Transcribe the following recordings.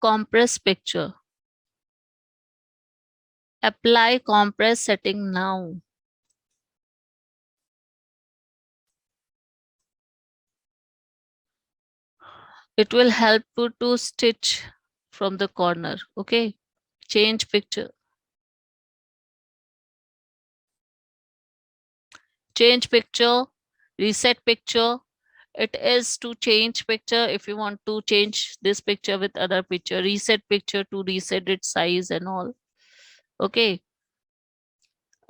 Compress picture. Apply compress setting now. It will help you to stitch from the corner. Okay. Change picture. Change picture. Reset picture. It is to change picture. If you want to change this picture with other picture, reset picture to reset its size and all. Okay.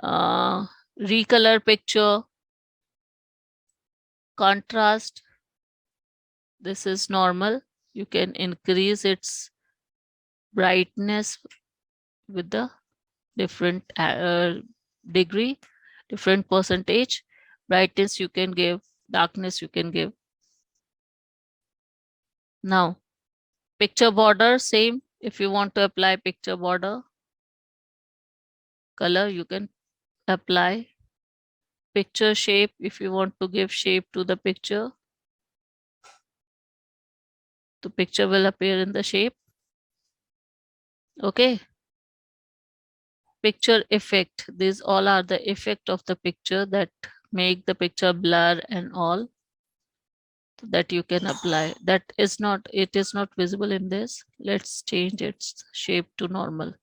Recolor picture. Contrast. This is normal. You can increase its brightness with the different degree, different percentage. Brightness you can give, darkness you can give. Now, picture border, same. If you want to apply picture border color, you can apply. Picture shape, if you want to give shape to the picture, the picture will appear in the shape. Okay. Picture effect, these all are the effect of the picture that make the picture blur and all, that you can apply. That is not, it is not visible in this. Let's change its shape to normal.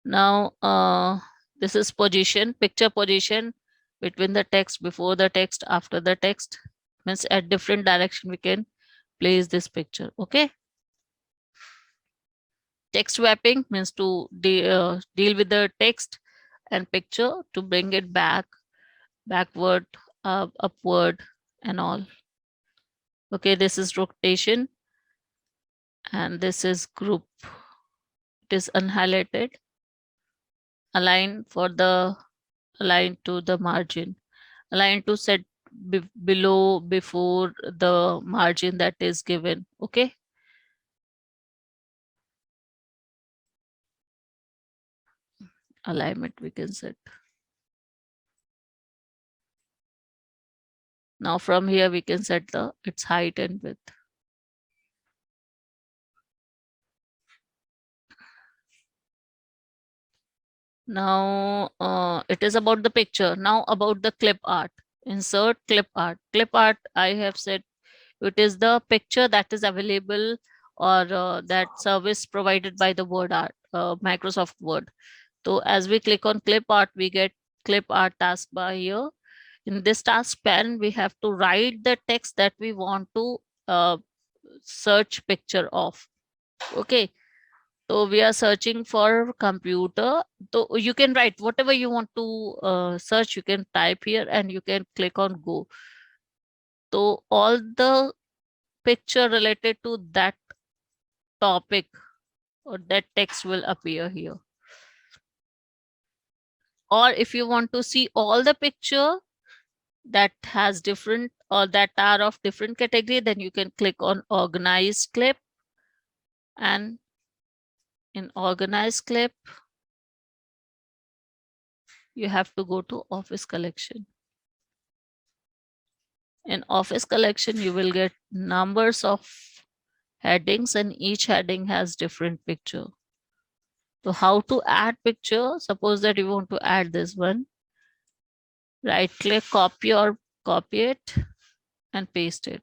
Now this is position, picture position between the text, before the text, after the text, means at different direction we can place this picture. Okay. Text swapping means to deal with the text and picture to bring it back, backward, upward and all. Okay, this is rotation and this is group. It is unhighlighted. Align for the, align to the margin. Align to set below, before the margin that is given. Okay. Alignment we can set. Now from here we can set the its height and width. Now it is about the picture. Now about the clip art. Insert clip art. Clip art, I have said, it is the picture that is available, or that service provided by the Word art, Microsoft Word. So as we click on clip art, we get clip art taskbar here. In this task pane, we have to write the text that we want to search picture of. Okay. So we are searching for computer. So you can write whatever you want to search. You can type here and you can click on go. So all the picture related to that topic or that text will appear here. Or if you want to see all the picture that has different or that are of different category, then you can click on organize clip, and in organize clip you have to go to office collection. In office collection you will get numbers of headings and each heading has different picture. So how to add picture? Suppose that you want to add this one, right click, copy or copy it and paste it.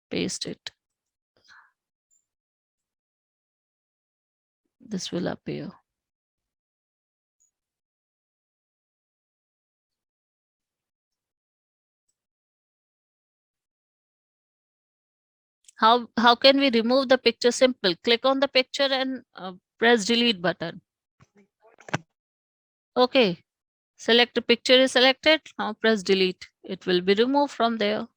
Paste it. This will appear. How can we remove the picture? Simple. Click on the picture and press delete button. Okay. Select the picture is selected. Now press delete. It will be removed from there.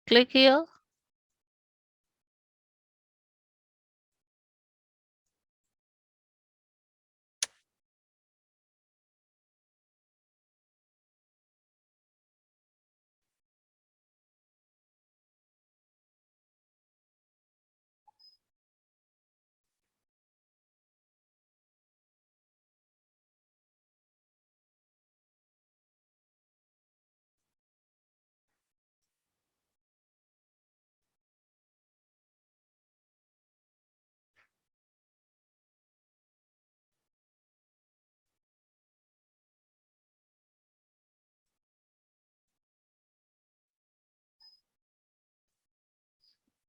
Click here.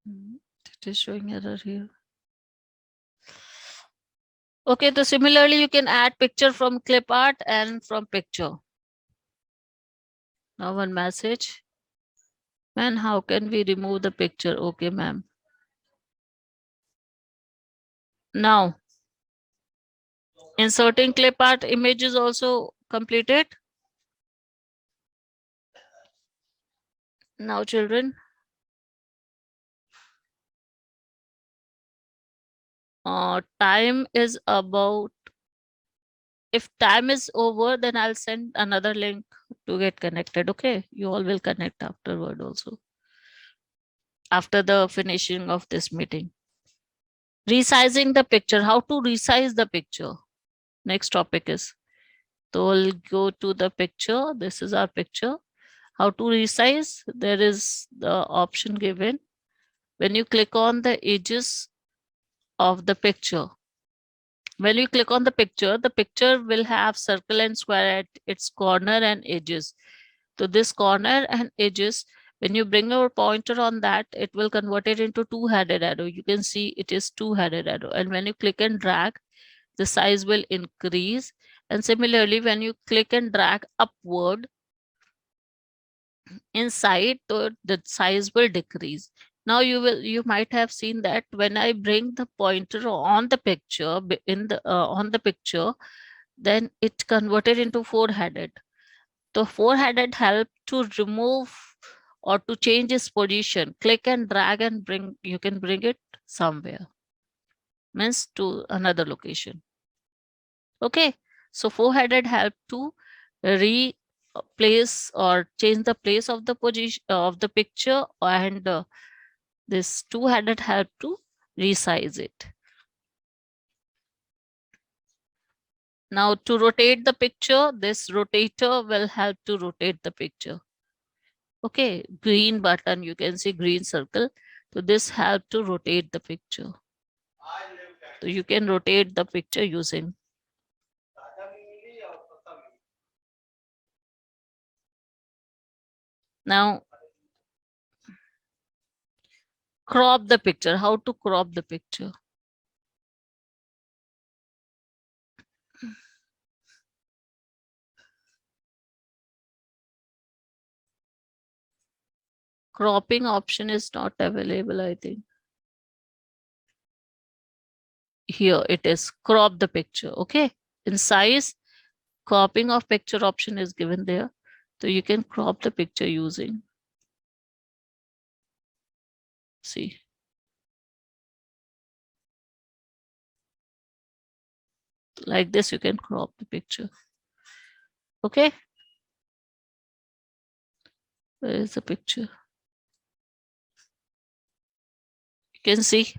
It is showing error here. Okay, so similarly, you can add picture from clip art and from picture. Now one message. Man, how can we remove the picture? Okay, ma'am. Now, inserting clip art image is also completed. Now, children, time is about, if time is over, then I'll send another link to get connected. Okay, you all will connect afterward also, after the finishing of this meeting. Resizing the picture, how to resize the picture. Next topic is, so we'll go to the picture. This is our picture. How to resize? There is the option given. When you click on the edges of the picture, when you click on the picture will have circle and square at its corner and edges. So this corner and edges, when you bring your pointer on that, it will convert it into two-headed arrow. You can see it is two-headed arrow. And when you click and drag, the size will increase. And similarly, when you click and drag upward inside, the size will decrease. Now you might have seen that when I bring the pointer on the picture on the picture, then it converted into four-headed. The four-headed help to remove or to change its position. Click and drag and bring, you can bring it somewhere, means to another location. Okay, so four-headed help to replace or change the place of the position of the picture, and this two-headed help to resize it. Now to rotate the picture, this rotator will help to rotate the picture. Okay, green button, you can see green circle. So this help to rotate the picture. So you can rotate the picture using. Now, crop the picture. How to crop the picture? Cropping option is not available, I think. Here it is, crop the picture. Okay, in size, cropping of picture option is given there. So you can crop the picture using. See. Like this, you can crop the picture. Okay. Where is the picture? You can see